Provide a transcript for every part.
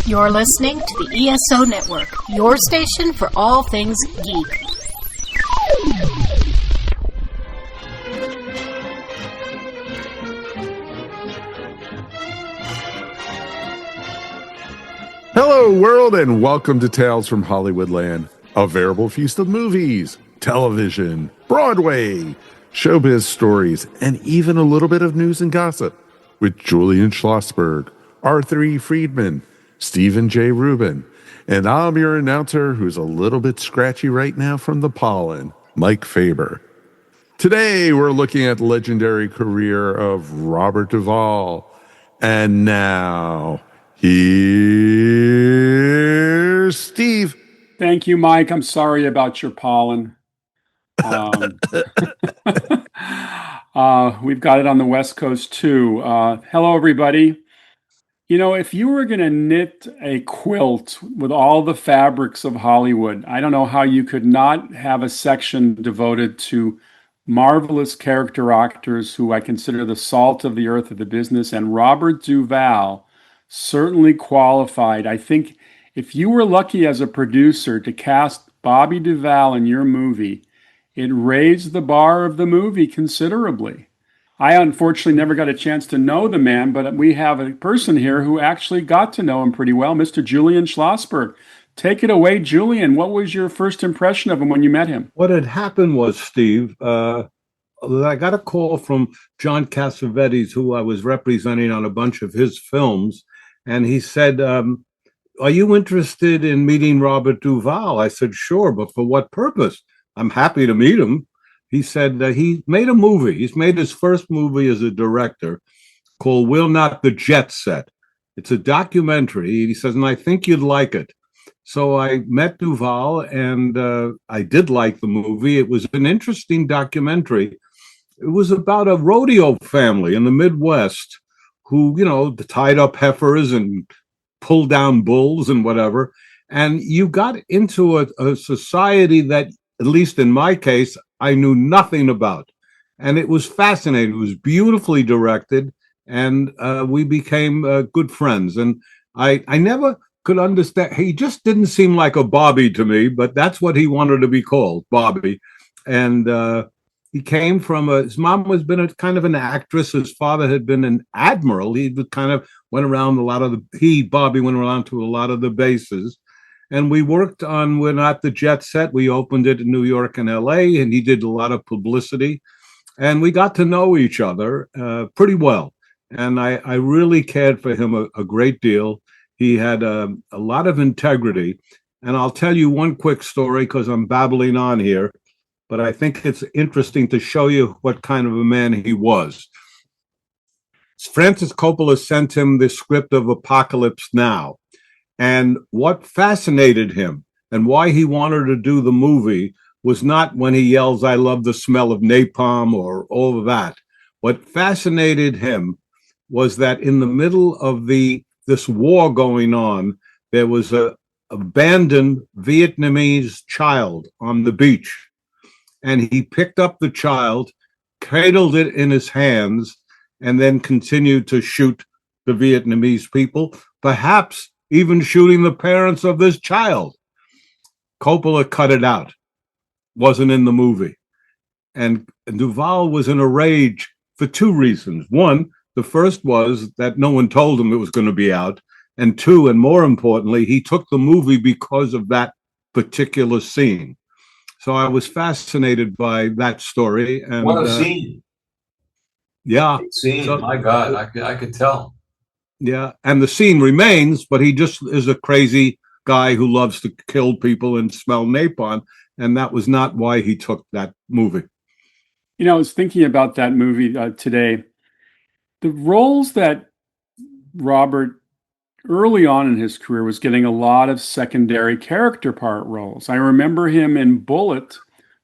You're listening to the ESO Network, your station for all things geek. Hello, world, and welcome to Tales from Hollywoodland, a veritable feast of movies, television, Broadway, showbiz stories, and even a little bit of news and gossip with Julian Schlossberg, Arthur E. Friedman, Stephen J. Rubin, and I'm your announcer who's a little bit scratchy right now from the pollen, Mike Faber. Today, we're looking at the legendary career of Robert Duvall, and now, here's Steve. Thank you, Mike. I'm sorry about your pollen. We've got it on the West Coast too. Hello, everybody. You know, if you were going to knit a quilt with all the fabrics of Hollywood, I don't know how you could not have a section devoted to marvelous character actors who I consider the salt of the earth of the business, and Robert Duvall certainly qualified. I think if you were lucky as a producer to cast Bobby Duvall in your movie, it raised the bar of the movie considerably. I unfortunately never got a chance to know the man, but we have a person here who actually got to know him pretty well, Mr. Julian Schlossberg. Take it away, Julian. What was your first impression of him when you met him? What had happened was, Steve, I got a call from John Cassavetes, who I was representing on a bunch of his films, and he said, are you interested in meeting Robert Duvall? I said, sure, but for what purpose? I'm happy to meet him. He said that he made a movie. He's made his first movie as a director called Will Not the Jet Set. It's a documentary. He says, and I think you'd like it. So I met Duvall, and I did like the movie. It was an interesting documentary. It was about a rodeo family in the Midwest who, you know, tied up heifers and pulled down bulls and whatever. And you got into a society that, at least in my case, I knew nothing about. And it was fascinating. It was beautifully directed, and we became good friends. And I never could understand. He just didn't seem like a Bobby to me, but that's what he wanted to be called, Bobby. And he came from his mom was been a kind of an actress. His father had been an admiral. He kind of went around Bobby went around to a lot of the bases. And we worked on We're Not the Jet Set. We opened it in New York and LA, and he did a lot of publicity. And we got to know each other pretty well. And I really cared for him a great deal. He had a lot of integrity. And I'll tell you one quick story because I'm babbling on here, but I think it's interesting to show you what kind of a man he was. Francis Coppola sent him the script of Apocalypse Now. And what fascinated him and why he wanted to do the movie was not when he yells, I love the smell of napalm or all of that. What fascinated him was that in the middle of this war going on, there was an abandoned Vietnamese child on the beach. And he picked up the child, cradled it in his hands, and then continued to shoot the Vietnamese people, perhaps even shooting the parents of this child. Coppola cut it out. Wasn't in the movie. And Duvall was in a rage for two reasons. One, the first was that no one told him it was going to be out. And two, and more importantly, he took the movie because of that particular scene. So I was fascinated by that story. And what a scene. Yeah. Scene. So, my God, I could tell. Yeah, and the scene remains, but he just is a crazy guy who loves to kill people and smell napalm, and that was not why he took that movie. You know, I was thinking about that movie today. The roles that Robert, early on in his career, was getting a lot of secondary character part roles. I remember him in Bullitt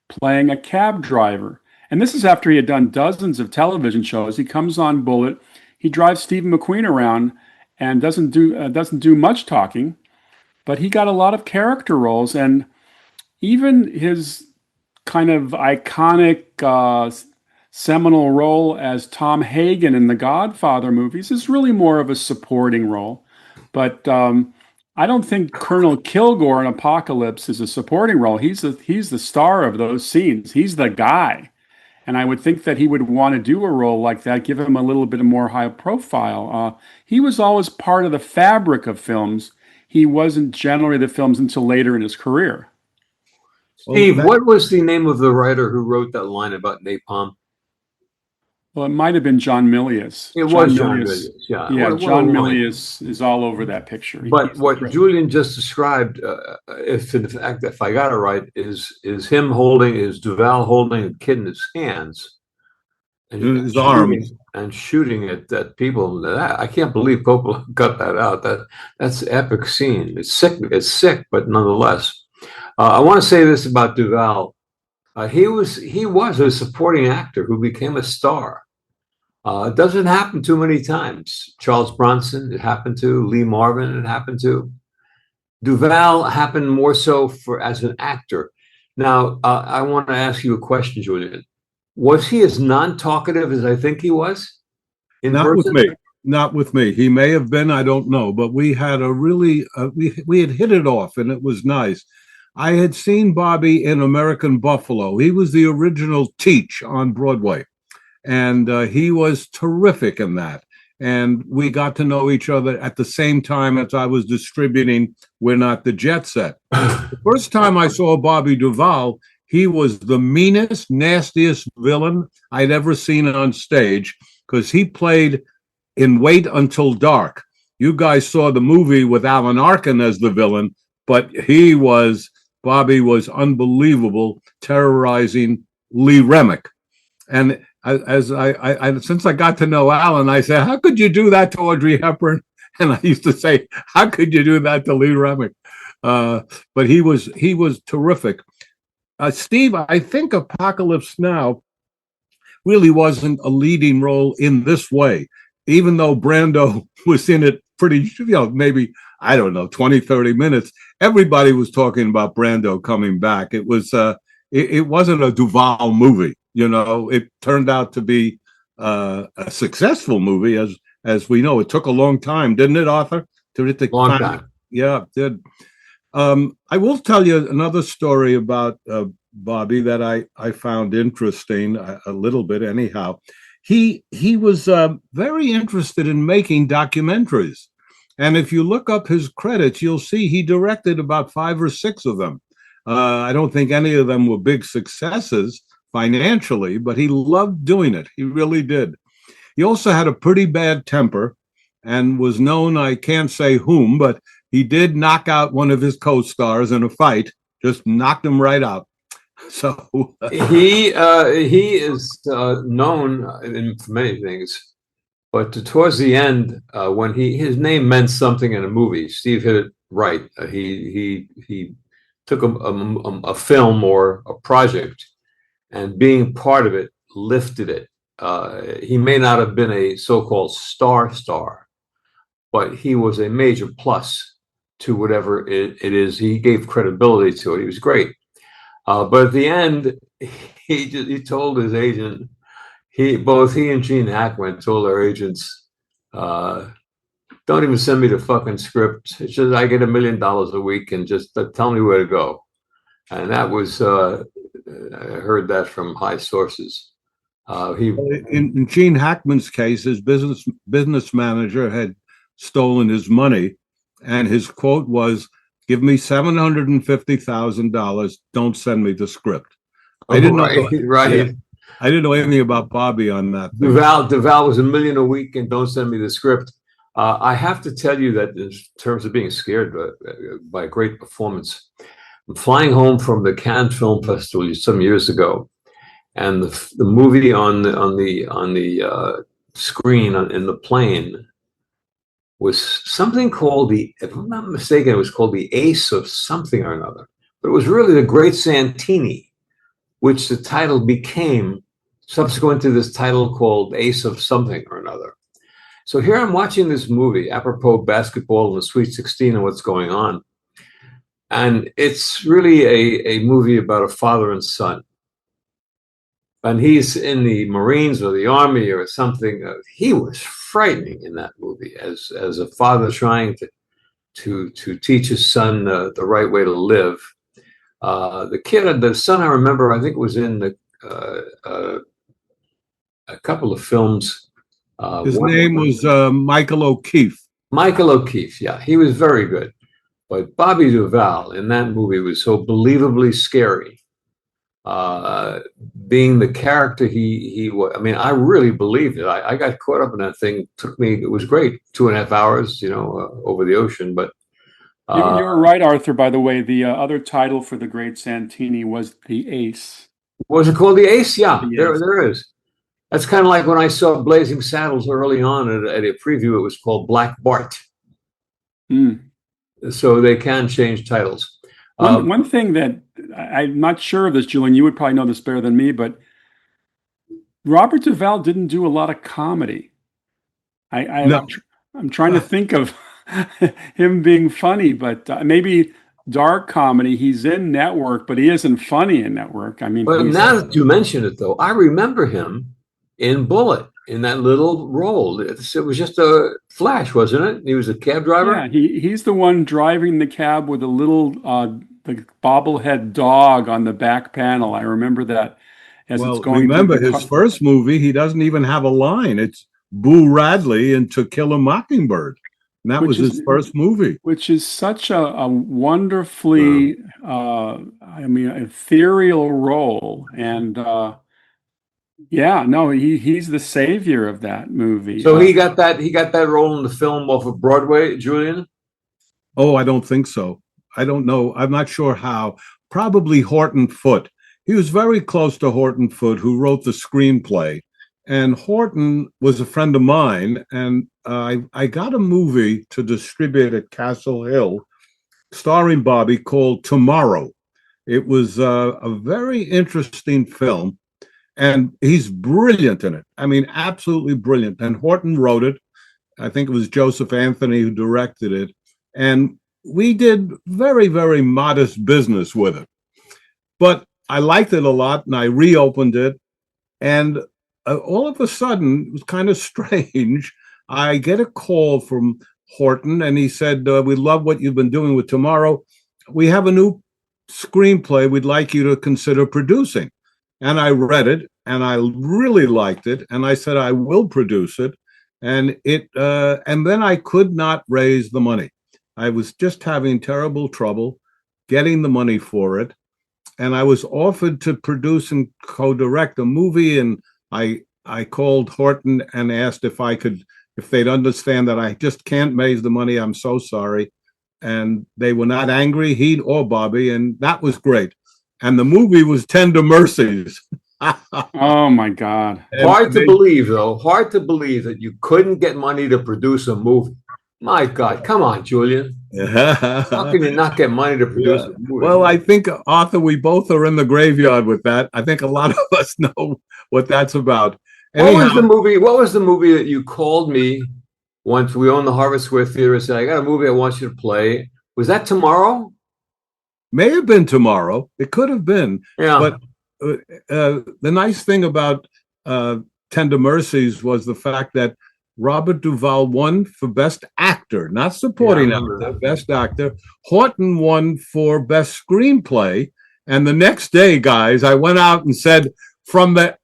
playing a cab driver, and this is after he had done dozens of television shows. He comes on Bullitt. He drives Steve McQueen around and doesn't do much talking, but he got a lot of character roles, and even his kind of iconic seminal role as Tom Hagen in the Godfather movies is really more of a supporting role. But I don't think Colonel Kilgore in Apocalypse is a supporting role. He's the star of those scenes. He's the guy. And I would think that he would want to do a role like that, give him a little bit more high profile. He was always part of the fabric of films. He wasn't generally the films until later in his career. Steve, what was the name of the writer who wrote that line about napalm? Well, it might have been John Milius. It was John Milius, yeah. Yeah, John Milius is all over that picture. But what Julian just described, if I got it right, is Duvall holding a kid in his hands, and his arms, and shooting at people. I can't believe Coppola got that out. That's an epic scene. It's sick, but nonetheless. I want to say this about Duvall. He was a supporting actor who became a star. It doesn't happen too many times. Charles Bronson, it happened to. Lee Marvin, it happened to. Duvall happened more so as an actor. Now, I want to ask you a question, Julian. Was he as non-talkative as I think he was? Not with me. Not with me. He may have been, I don't know. But we had we had hit it off, and it was nice. I had seen Bobby in American Buffalo. He was the original Teach on Broadway, and he was terrific in that. And we got to know each other at the same time as I was distributing We're Not the Jet Set. The first time I saw Bobby Duvall, he was the meanest, nastiest villain I'd ever seen on stage, because he played in Wait Until Dark. You guys saw the movie with Alan Arkin as the villain, but Bobby was unbelievable, terrorizing Lee Remick. And since I got to know Alan, I said, how could you do that to Audrey Hepburn? And I used to say, how could you do that to Lee Remick? But he was terrific. Steve, I think Apocalypse Now really wasn't a leading role in this way, even though Brando was in it pretty, maybe, I don't know, 20, 30 minutes. Everybody was talking about Brando coming back. It was, it wasn't a Duvall movie. It turned out to be a successful movie, as we know. It took a long time, didn't it, Arthur? Long time. Yeah, it did. I will tell you another story about Bobby that I found interesting, a little bit anyhow. He was very interested in making documentaries. And if you look up his credits, you'll see he directed about 5 or 6 of them. I don't think any of them were big successes financially, but he loved doing it. He really did. He also had a pretty bad temper and was known, I can't say whom, but he did knock out one of his co-stars in a fight, just knocked him right out. So he is known for many things. But towards the end, when his name meant something in a movie, Steve hit it right. He took a film or a project, and being part of it lifted it. He may not have been a so-called star, but he was a major plus to whatever it is. He gave credibility to it. He was great. But at the end, he told his agent. Both he and Gene Hackman told their agents, don't even send me the fucking script. It's just I get $1 million a week and just tell me where to go. And that was, I heard that from high sources. In Gene Hackman's case, his business manager had stolen his money, and his quote was, "Give me $750,000. Don't send me the script." I didn't know. Right. I didn't know anything about Bobby on that. Duvall was $1 million a week, and don't send me the script. I have to tell you that in terms of being scared by a great performance, I'm flying home from the Cannes Film Festival some years ago, and the movie on the screen in the plane was something called if I'm not mistaken, it was called The Ace of something or another. But it was really The Great Santini, which the title became subsequent to this title called Ace of something or another. So here I'm watching this movie, apropos basketball and the Sweet 16 and what's going on. And it's really a movie about a father and son. And he's in the Marines or the Army or something. He was frightening in that movie as a father trying to teach his son the right way to live. The son, I remember, I think was in a couple of films. His name was Michael O'Keefe. Michael O'Keefe, yeah, he was very good. But Bobby Duvall in that movie was so believably scary. Being the character he was, I mean, I really believed it. I got caught up in that thing. It was great, 2.5 hours, over the ocean. But you're right, Arthur. By the way, the other title for the Great Santini was The Ace. Was it called The Ace? Yeah, The Ace. There is. That's kind of like when I saw Blazing Saddles early on at a preview. It was called Black Bart. So they can change titles. One thing that I'm not sure of this, Julian, you would probably know this better than me, but Robert Duvall didn't do a lot of comedy. I'm trying to think of him being funny, but maybe dark comedy. He's in Network, but he isn't funny in Network. I mean, but now that you mention it, though, I remember him in Bullet, in that little role. It was just a flash, wasn't it? He was a cab driver. Yeah, he's the one driving the cab with a little the bobblehead dog on the back panel. I remember that. It's going. Remember his first movie? He doesn't even have a line. It's Boo Radley in To Kill a Mockingbird. And that was his first movie. Which is such a wonderfully, ethereal role. And he's the savior of that movie. So he got that role in the film off of Broadway, Julian? Oh, I don't think so. I don't know. I'm not sure how. Probably Horton Foote. He was very close to Horton Foote, who wrote the screenplay. And Horton was a friend of mine, and I got a movie to distribute at Castle Hill, starring Bobby, called Tomorrow. It was a very interesting film, and he's brilliant in it. I mean, absolutely brilliant. And Horton wrote it. I think it was Joseph Anthony who directed it. And we did very, very modest business with it. But I liked it a lot, and I reopened it. And all of a sudden, it was kind of strange. I get a call from Horton, and he said, we love what you've been doing with Tomorrow. We have a new screenplay we'd like you to consider producing. And I read it, and I really liked it. And I said, I will produce it. And then I could not raise the money. I was just having terrible trouble getting the money for it. And I was offered to produce and co-direct a movie, and I called Horton and asked if they'd understand that I just can't raise the money. I'm so sorry. And they were not angry, he or Bobby, and that was great. And the movie was Tender Mercies. Oh my God. Hard to believe that you couldn't get money to produce a movie. My God, come on, Julian. How can you not get money to produce a movie? Well, I think, Arthur, we both are in the graveyard with that. I think a lot of us know what that's about. What was the movie that you called me once? We owned the Harvard Square Theater and said, I got a movie I want you to play. Was that Tomorrow? May have been Tomorrow. It could have been. Yeah. But the nice thing about Tender Mercies was the fact that Robert Duvall won for Best Actor, not supporting actor, Best Actor. Horton won for Best Screenplay. And the next day, guys, I went out and said, from the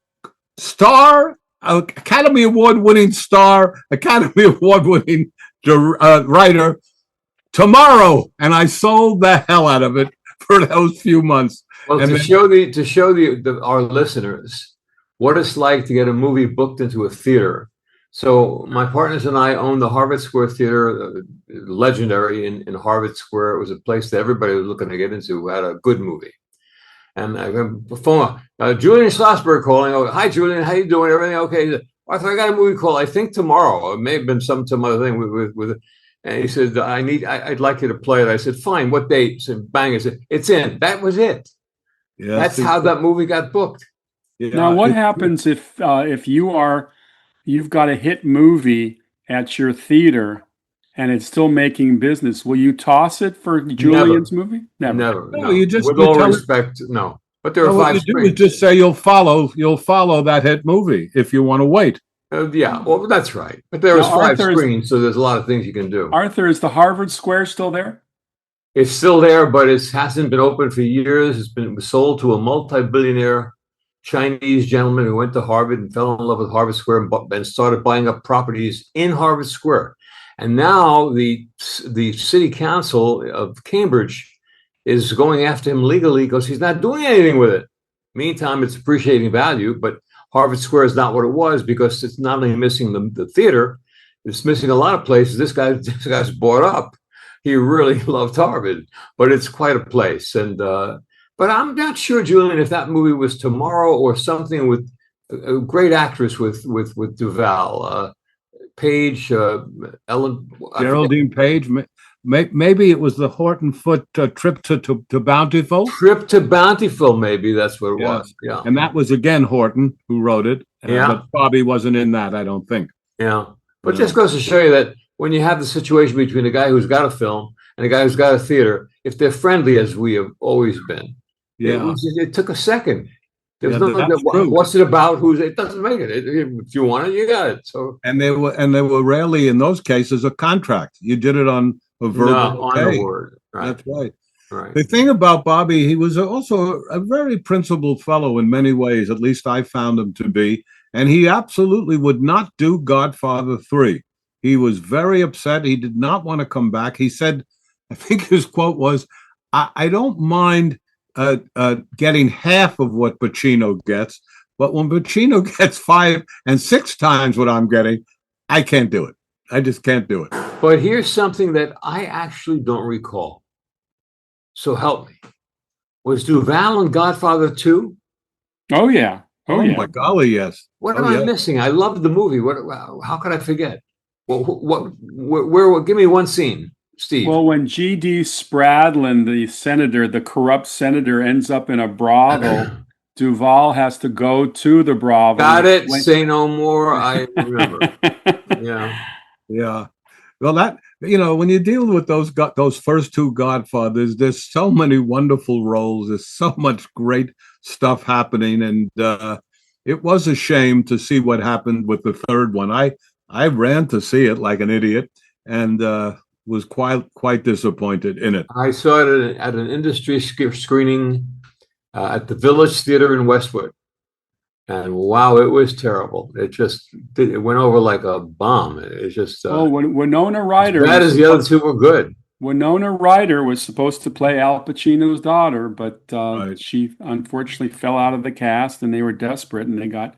Academy Award-winning star, Academy Award-winning writer, Tomorrow, and I sold the hell out of it for those few months. Well, to show our listeners what it's like to get a movie booked into a theater. So my partners and I owned the Harvard Square Theater, legendary in Harvard Square. It was a place that everybody was looking to get into who had a good movie. And I phone Julian Schlossberg calling. Oh, hi, Julian. How you doing? Everything okay? Arthur, I got a movie called I think Tomorrow. It may have been some other thing with. And he said, I'd like you to play it. I said, fine. What date? He said, bang. I said, it's in. That was it. Yeah, that's how that movie got booked. Yeah, now, what happens if you've got a hit movie at your theater and it's still making business? Will you toss it for Julian's movie? Never. No, you just with all respect, no. But there are 5 screens. You just say you'll follow that hit movie if you want to wait. Yeah, well, that's right. But there was Now, 5 screens, so there's a lot of things you can do. Arthur, is the Harvard Square still there? It's still there, but it hasn't been open for years. It was sold to a multi-billionaire Chinese gentleman who went to Harvard and fell in love with Harvard Square and started buying up properties in Harvard Square. And now the city council of Cambridge is going after him legally because he's not doing anything with it. Meantime, it's appreciating value, but Harvard Square is not what it was because it's not only missing the theater, it's missing a lot of places. This guy's bought up. He really loved Harvard, but it's quite a place. And but I'm not sure, Julian, if that movie was tomorrow or something with a great actress with Duvall, Page, Ellen, Geraldine Page. Maybe it was the Horton Foote trip to Bountiful. Trip to Bountiful, maybe that's what it was. Yeah, and that was again Horton who wrote it. Yeah, but Bobby wasn't in that, I don't think. Yeah, but just goes to show you that when you have the situation between a guy who's got a film and a guy who's got a theater, if they're friendly as we have always been, it took a second. There's what's it about? It doesn't make it. If you want it, you got it. So and they were rarely in those cases a contract. You did it on a verbal on the word. Right. That's right. Right. The thing about Bobby, he was also a very principled fellow in many ways. At least I found him to be, and he absolutely would not do Godfather 3. He was very upset. He did not want to come back. He said, I think his quote was, I don't mind getting half of what Pacino gets, but when Pacino gets 5 and 6 times what I'm getting, I can't do it. I just can't do it. But here's something that I actually don't recall. So help me. Was Duvall in Godfather 2? Oh, yeah. Oh yeah. My golly, yes. What am I missing? I loved the movie. How could I forget? Where? Give me one scene, Steve. Well, when G.D. Spradlin, the senator, the corrupt senator, ends up in a brothel, Duvall has to go to the brothel. Got it. Say no more. I remember. Yeah. Well, when you deal with those first 2 Godfathers, there's so many wonderful roles. There's so much great stuff happening, and it was a shame to see what happened with the third one. I ran to see it like an idiot, and was quite disappointed in it. I saw it at an industry screening at the Village Theater in Westwood, and wow, it was terrible. It went over like a bomb. It's just Winona Ryder. That is the other 2 were good. Winona Ryder was supposed to play Al Pacino's daughter, but she unfortunately fell out of the cast, and they were desperate, and they got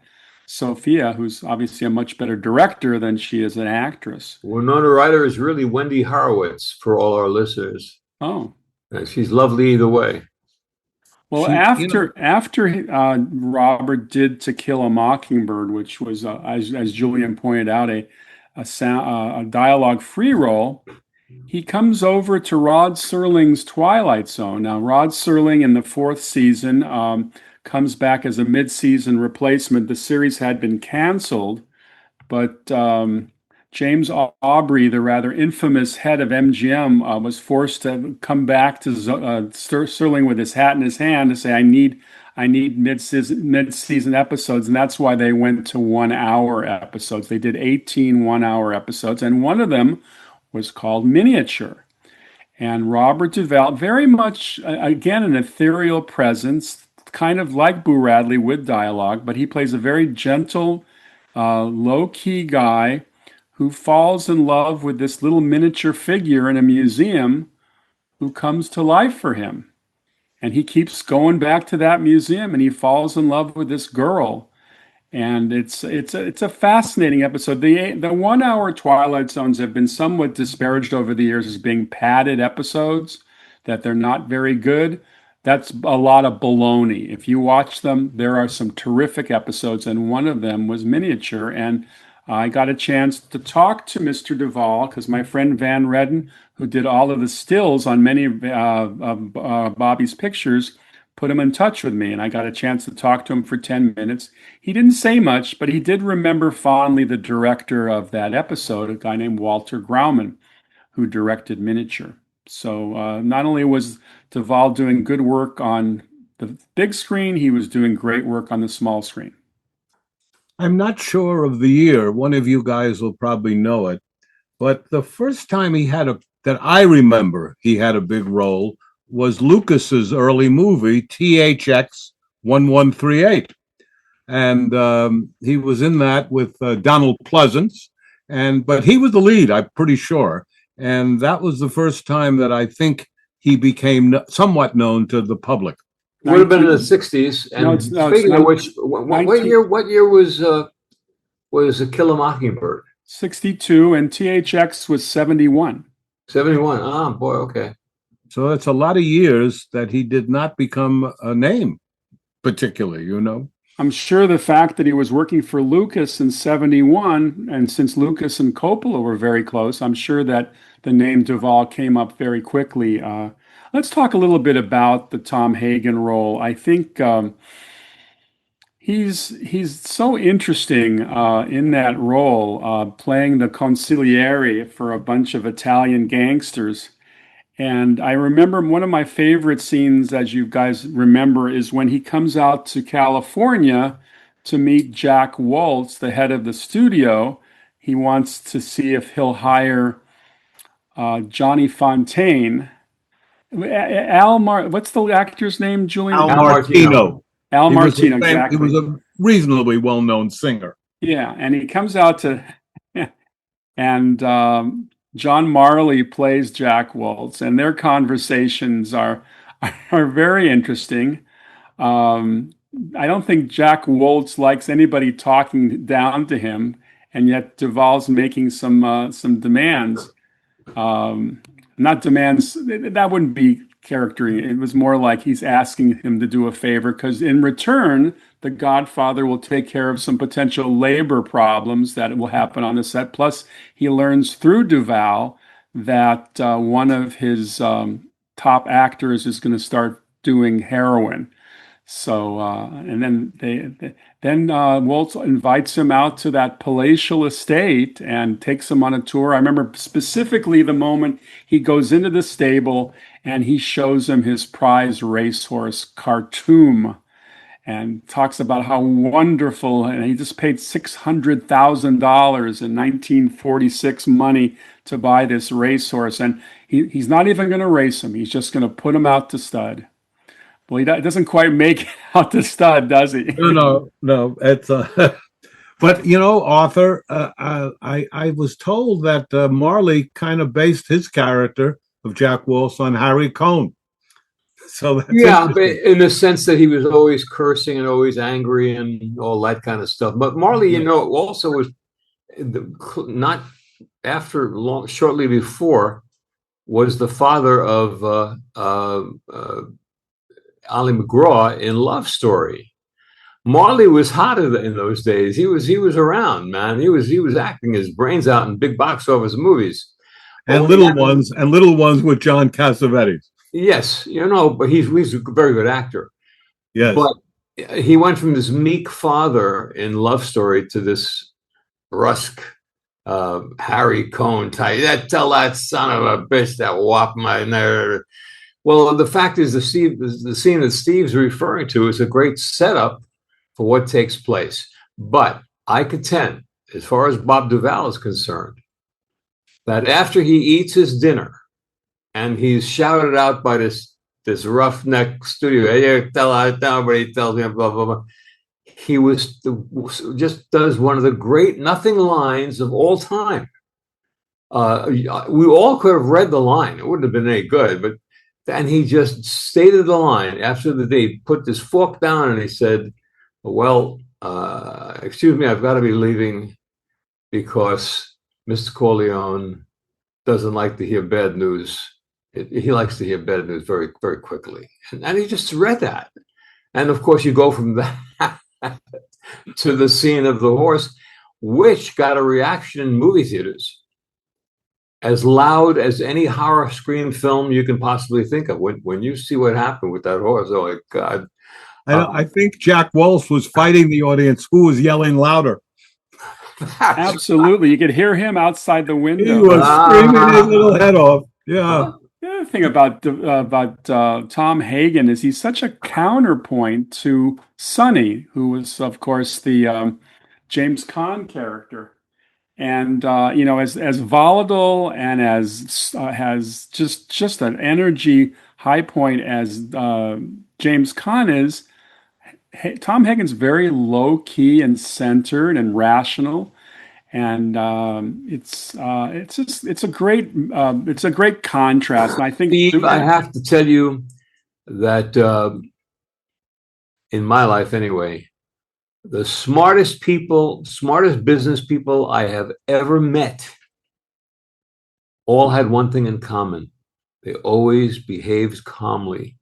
Sophia, who's obviously a much better director than she is an actress. Winona Ryder is really Wendy Horowitz for all our listeners. Oh, she's lovely either way. Well, after Robert did To Kill a Mockingbird, which was, as Julian pointed out, a dialogue-free role, he comes over to Rod Serling's Twilight Zone. Now, Rod Serling in the 4th season comes back as a mid-season replacement. The series had been canceled, but James Aubrey, the rather infamous head of MGM, was forced to come back to Serling with his hat in his hand to say, I need mid-season episodes, and that's why they went to 1-hour episodes. They did 18 one-hour episodes, and one of them was called Miniature. And Robert Duvall, very much, again, an ethereal presence, kind of like Boo Radley with dialogue, but he plays a very gentle, low-key guy who falls in love with this little miniature figure in a museum who comes to life for him. And he keeps going back to that museum, and he falls in love with this girl. And it's a fascinating episode. The 1-hour Twilight Zones have been somewhat disparaged over the years as being padded episodes, that they're not very good. That's a lot of baloney. If you watch them, there are some terrific episodes, and one of them was Miniature. And I got a chance to talk to Mr. Duvall because my friend Van Redden, who did all of the stills on many of Bobby's pictures, put him in touch with me, and I got a chance to talk to him for 10 minutes. He didn't say much, but he did remember fondly the director of that episode, a guy named Walter Grauman, who directed Miniature. So not only was Duvall doing good work on the big screen, he was doing great work on the small screen. I'm not sure of the year. One of you guys will probably know it. But the first time that I remember he had a big role was Lucas's early movie, THX 1138. And he was in that with Donald Pleasance. But he was the lead, I'm pretty sure. And that was the first time that I think he became somewhat known to the public. Would have been in the 60s. And speaking of which, what year was A Kill a Mockingbird? 62, and THX was 71. 71. Ah, boy, okay. So it's a lot of years that he did not become a name, particularly, you know. I'm sure the fact that he was working for Lucas in 71, and since Lucas and Coppola were very close, I'm sure that the name Duvall came up very quickly. Let's talk a little bit about the Tom Hagen role. I think he's so interesting in that role, playing the consigliere for a bunch of Italian gangsters. And I remember one of my favorite scenes, as you guys remember, is when he comes out to California to meet Jack Waltz, the head of the studio. He wants to see if he'll hire Johnny Fontaine. What's the actor's name, Julian? Al Martino. Al Martino, exactly. He was a reasonably well-known singer. Yeah, and he comes out to, and John Marley plays Jack Waltz, and their conversations are very interesting. I don't think Jack Waltz likes anybody talking down to him, and yet Duvall's making some demands. Not demands, that wouldn't be charactering. It was more like he's asking him to do a favor, because in return, the Godfather will take care of some potential labor problems that will happen on the set. Plus, he learns through Duvall that one of his top actors is going to start doing heroin. So, and then Waltz invites him out to that palatial estate and takes him on a tour. I remember specifically the moment he goes into the stable and he shows him his prize racehorse, Khartoum, and talks about how wonderful, and he just paid $600,000 in 1946 money to buy this racehorse. And he's not even going to race him. He's just going to put him out to stud. Well, he doesn't quite make it out to stud, does he? No. It's but you know, Arthur, I was told that Marley kind of based his character of Jack Waltz on Harry Cohn. So yeah, but in the sense that he was always cursing and always angry and all that kind of stuff. But Marley, you know, also was not shortly before, was the father of Ali McGraw in Love Story. Marley was hotter in those days. He was around, man. He was acting his brains out in big box office movies. And little ones with John Cassavetes. Yes, you know, but he's a very good actor. Yes. But he went from this meek father in Love Story to this brusque Harry Cohn type. Tell that son of a bitch that whopped my nerve. Well, the fact is, the scene that Steve's referring to is a great setup for what takes place. But I contend, as far as Bob Duvall is concerned, that after he eats his dinner and he's shouted out by this roughneck studio, hey, tell everybody, tells him, blah, blah, blah. He just does one of the great nothing lines of all time. We all could have read the line. It wouldn't have been any good, and he just stated the line after he put this fork down and he said, well, excuse me, I've got to be leaving because Mr. Corleone doesn't like to hear bad news. He likes to hear bad news very, very quickly. And he just read that. And of course, you go from that to the scene of the horse, which got a reaction in movie theaters as loud as any horror scream film you can possibly think of. When you see what happened with that horse, oh my God. I think Jack Waltz was fighting the audience who was yelling louder. Absolutely. You could hear him outside the window. He was screaming his little head off. Yeah. The other thing about Tom Hagen is he's such a counterpoint to Sonny, who was, of course, the James Caan character. And as volatile and as has just an energy high point as James Caan is, Tom Hagen's very low key and centered and rational, and it's a great contrast. And I think Steve, I have to tell you that in my life anyway, the smartest business people I have ever met all had one thing in common. They always behaved calmly,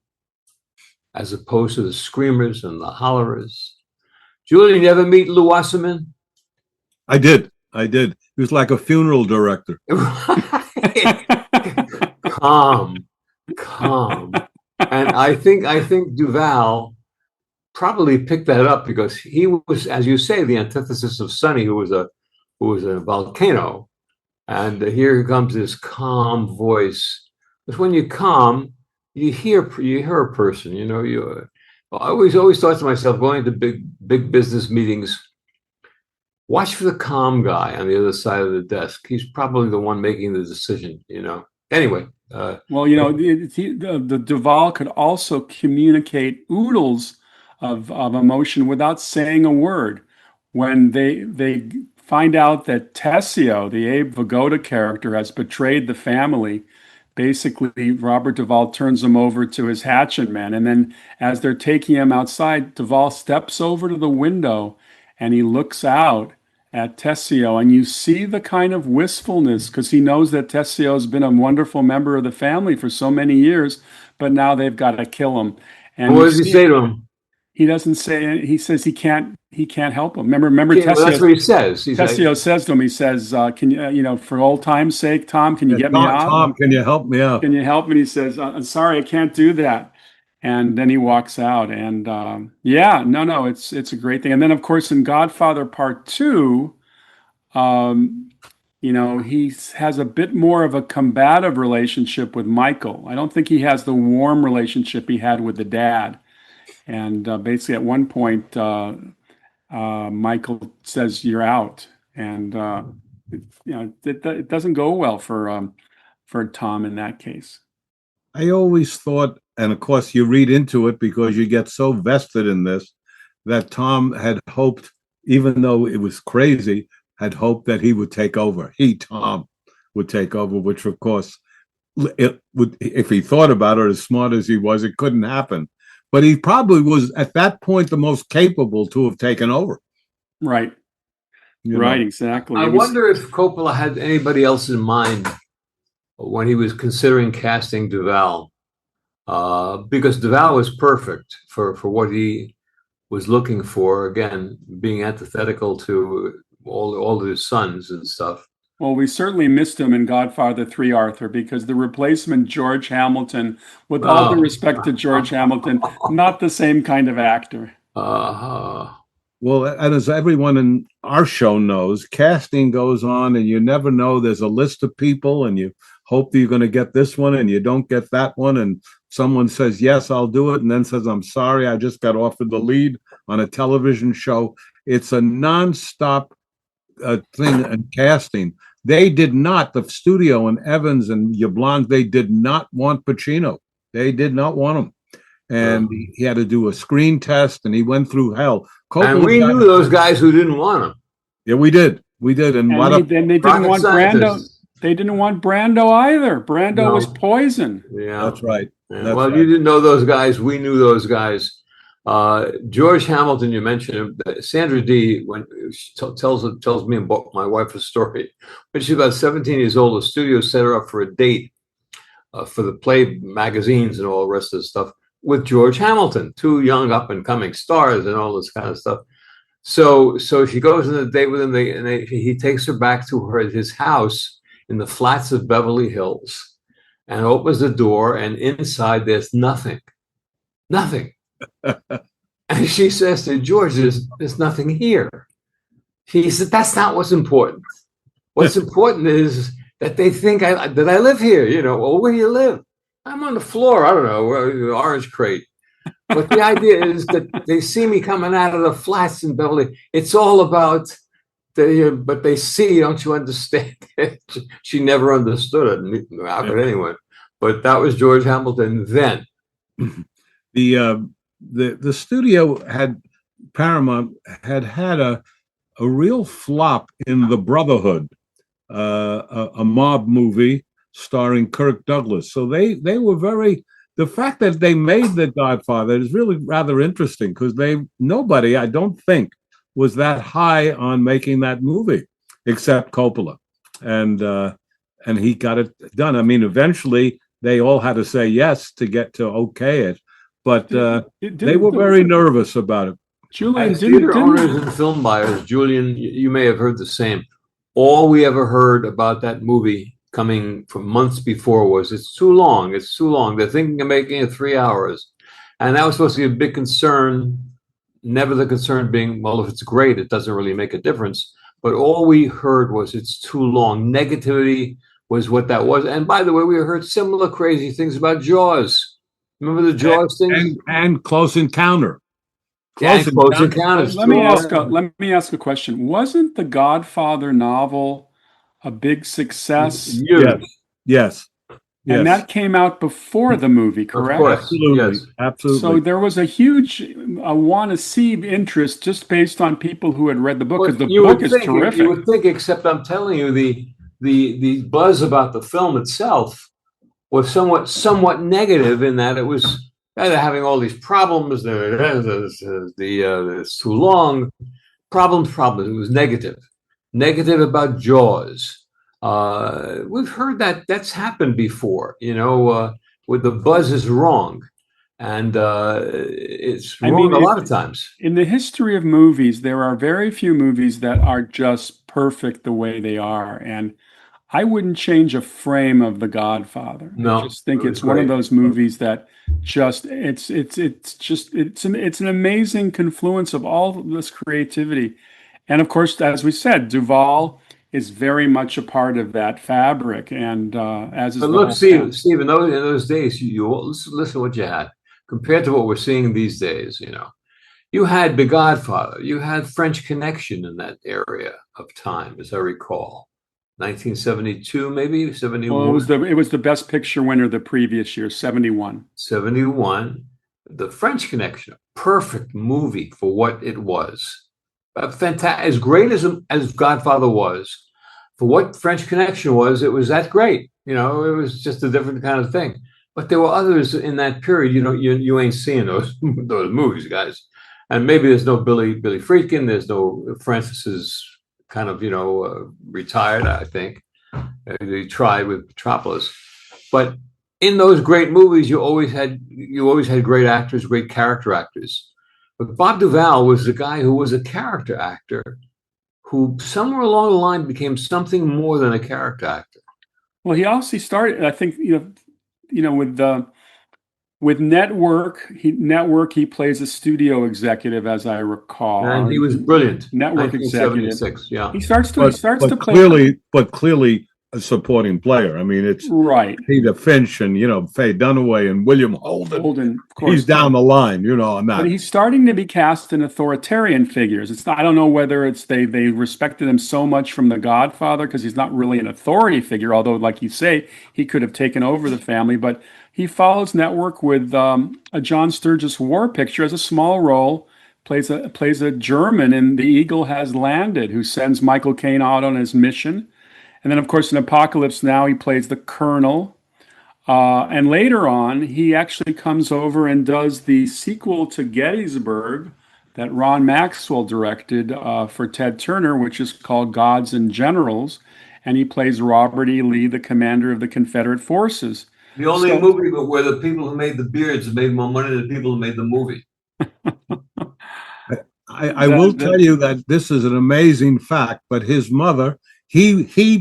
as opposed to the screamers and the hollerers. Julian, you ever meet Lou Wasserman? I did. He was like a funeral director. Calm. And I think Duvall probably picked that up because he was, as you say, the antithesis of Sonny, who was a volcano. And here comes this calm voice. Because when you're calm, you hear a person. I always thought to myself, going to big business meetings, watch for the calm guy on the other side of the desk. He's probably the one making the decision. Anyway. The Duvall could also communicate oodles of emotion without saying a word. When they find out that Tessio, the Abe Vigoda character, has betrayed the family, basically Robert Duvall turns him over to his hatchet man. And then as they're taking him outside, Duvall steps over to the window and he looks out at Tessio, and you see the kind of wistfulness because he knows that Tessio has been a wonderful member of the family for so many years, but now they've got to kill him. And what does he say to him? He doesn't say. He says he can't help him. Remember. Tessio, that's what he says. Tessio says to him. He says, "Can you, for old time's sake, Tom, can you get me out? Tom, can you help me out? Can you help me?" And he says, "I'm sorry, I can't do that." And then he walks out. And it's a great thing. And then, of course, in Godfather Part 2, he has a bit more of a combative relationship with Michael. I don't think he has the warm relationship he had with the dad. And basically, at one point, Michael says, "You're out," and it doesn't go well for Tom in that case. I always thought, and of course, you read into it because you get so vested in this, that Tom had hoped, even though it was crazy, had hoped that he would take over. Tom would take over, which of course, it would, if he thought about it, as smart as he was, it couldn't happen. But he probably was at that point the most capable to have taken over. Right. Right, exactly. I wonder if Coppola had anybody else in mind when he was considering casting Duvall, because Duvall was perfect for what he was looking for. Again, being antithetical to all of his sons and stuff. Well, we certainly missed him in Godfather 3, Arthur, because the replacement, George Hamilton, with all due respect to George Hamilton, not the same kind of actor. Well, and as everyone in our show knows, casting goes on and you never know. There's a list of people and you hope that you're going to get this one and you don't get that one. And someone says, yes, I'll do it. And then says, I'm sorry, I just got offered the lead on a television show. It's a nonstop thing in casting. They did not, the studio and Evans and Yablans, they did not want Pacino. They did not want him. And he had to do a screen test and he went through hell. And we knew those guys who didn't want him. Yeah, we did. And they didn't want Brando. They didn't want Brando either. Brando was poison. Yeah, that's right. Yeah. Well, you didn't know those guys. We knew those guys. George Hamilton, you mentioned him. Sandra Dee, when she tells me and my wife a story. When she's about 17 years old, the studio set her up for a date for the Play magazines and all the rest of the stuff with George Hamilton, two young up and coming stars and all this kind of stuff. So she goes on a date with him, and he takes her back to his house in the flats of Beverly Hills, and opens the door, and inside there's nothing. And she says to George, there's nothing here. He said, that's not what's important. What's important is that they think that I live here. Well, where do you live? I'm on the floor. I don't know, orange crate. But the idea is that they see me coming out of the flats in Beverly. It's all about but they see, don't you understand? She never understood it. How could anyone? But that was George Hamilton then. The studio had Paramount had a real flop in The Brotherhood, a mob movie starring Kirk Douglas. So they were very. The fact that they made The Godfather is really rather interesting because nobody, I don't think, was that high on making that movie except Coppola, and he got it done. I mean, eventually they all had to say yes to get to okay it, but they were very nervous about it. Julian, as theater owners and film buyers, Julian, you may have heard the same. All we ever heard about that movie coming from months before was it's too long. They're thinking of making it 3 hours. And that was supposed to be a big concern. Never the concern being, well, if it's great, it doesn't really make a difference. But all we heard was it's too long. Negativity was what that was. And by the way, we heard similar crazy things about Jaws. Remember the Jaws things? And Close Encounter. Close Encounter. Let me ask a question. Wasn't the Godfather novel a big success? Yes. And that came out before the movie, correct? Of course. Yes. Absolutely. So there was a huge want-to-see interest just based on people who had read the book, because the book is terrific. You would think, except I'm telling you, the buzz about the film itself was somewhat negative in that it was having all these problems. It's too long. Problems. It was negative about Jaws. We've heard that's happened before, where the buzz is wrong, and it's wrong a lot of times. In the history of movies, there are very few movies that are just perfect the way they are, and I wouldn't change a frame of The Godfather. No, I just think it's one of those movies that just it's an amazing confluence of all this creativity, and of course, as we said, Duvall is very much a part of that fabric, and as is. But look, Steve, in those days, you listen to what you had compared to what we're seeing these days. You had The Godfather, you had French Connection in that area of time, as I recall, 1972, maybe 71. Well, it was the Best Picture winner the previous year, 71. 71, The French Connection, a perfect movie for what it was. Fantastic, as great as Godfather was, for what French Connection was, it was that great. It was just a different kind of thing. But there were others in that period. You ain't seeing those movies, guys. And maybe there's no Billy Friedkin. There's no Francis's kind of retired. I think they tried with Metropolis, but in those great movies, you always had great actors, great character actors. But Bob Duvall was the guy who was a character actor who somewhere along the line became something more than a character actor. Well, he also started, I think, with Network. He plays a studio executive, as I recall. And he was brilliant. Network executive. Yeah. He starts to play. Clearly a supporting player. I mean, it's right. Peter Finch and Faye Dunaway and William Holden. Of course, he's down the line, on that. But he's starting to be cast in authoritarian figures. It's not. I don't know whether it's they respected him so much from The Godfather because he's not really an authority figure. Although, like you say, he could have taken over the family. But he follows Network with a John Sturges war picture as a small role. Plays a German in The Eagle Has Landed, who sends Michael Caine out on his mission. And then, of course, in Apocalypse Now, he plays the Colonel. And later on, he actually comes over and does the sequel to Gettysburg that Ron Maxwell directed for Ted Turner, which is called Gods and Generals. And he plays Robert E. Lee, the commander of the Confederate forces. The only movie where the people who made the beards made more money than the people who made the movie. I will tell you that this is an amazing fact, but his mother...